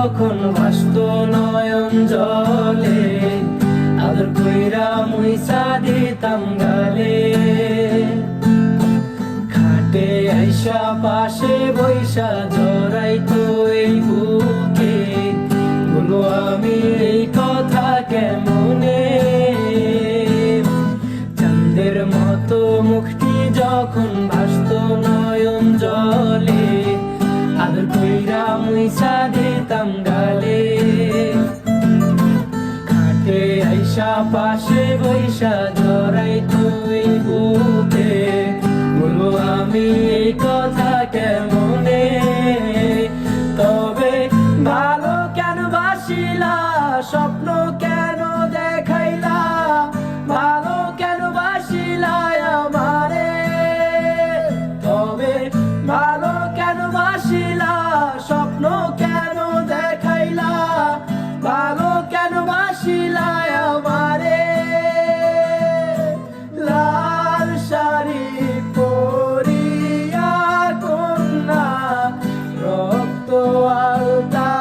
যখন ভাসত নয়ন জলে, আদর কইরা মুইসা দিতাম গালে। খাটে আইসা পাশে বৈশা জড়াইতো এই বুকে, বলো আমি এই কথা কেমনে। চাঁদের মতো মুখটি যখন ভাসত নয়ন জলে, আদর কইরা মুইসা দিতাম গালে। খাটে আইসা পাশে বৈশা জড়াইতো এই বুকে, বলো আমি এই কথা কেমনে। তবে ভালো কেন বাসিলা, স্বপ্ন কেন দেখাইলা, ভালো কেন বাসিলা আমারে। তবে ভালো কেন বাসিলা, স্বপ্ন কেন দেখাইলা, ভালো কেন বাসিলা আমারে। লাল শাড়ি পরিয়া কন্যা, রক্ত আলতা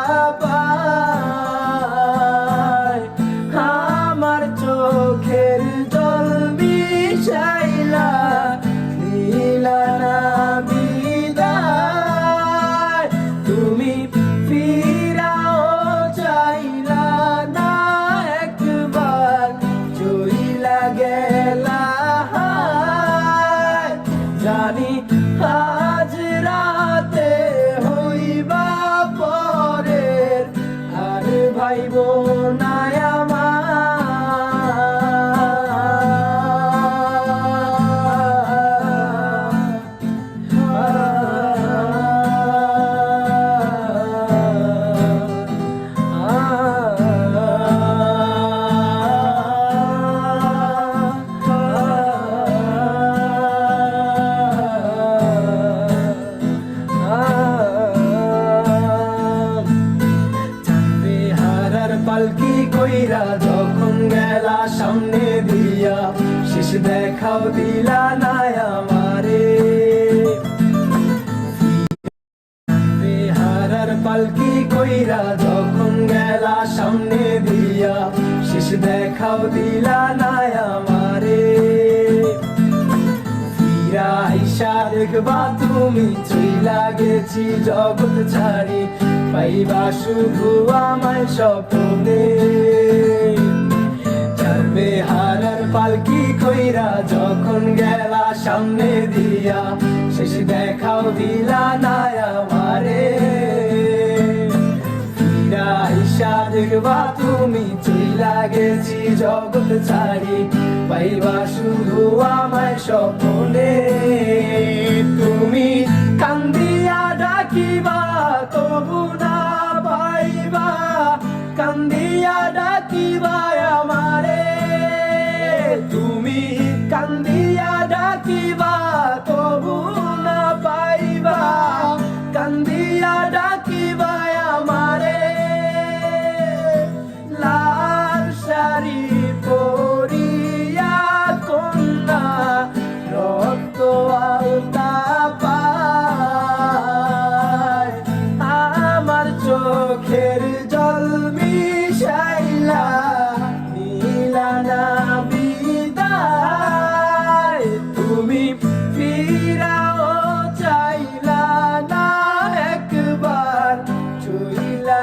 পায়, আমার চোখের জল মিশাইলা দিলা না বিদায়। তুমি ফিরাও চাইলা না একবার, চইলা গেলা। জানি আজ রাতে হইবা পরের, আর ভাইব না পালকি কইরা যখন গেলা সামনে দিয়া, শেষ দেখাও দিলা না আমারে। বেহারার পালকি কইরা যখন গেলা সামনে দিয়া, শেষ দেখাও দিলা না আমারে। ফিরা আইসা দেখবা তুমি চইলা গেছি জগৎ ছাড়ি, পাইবা শুধু আমায় স্বপ্নে। চার বেহারার পালকি কইরা যখন গেলা সামনে দিয়া, শেষ দেখাও দিলা না আমারে। ফিরা আইসা দেখবা তুমি চইলা গেছি জগৎ ছাড়ি, পাইবা শুধু আমায় স্বপ্নে। তুমি কান্দিয়া ডাকিবা তবু না পাইবা, কান্দিয়া ডাকিবা আমারে। তুমি কান্দিয়া ডাকিবা তবু না পাইবা, কান্দিয়া ডাকিবা আমারে। লাল শাড়ি পরিয়া কন্যা, রক্ত আলতা পায়, আমার চোখের জল মিশাইলা দিলা না বিদায়। তুমি ফিরাও চাইলা না একবার, চইলা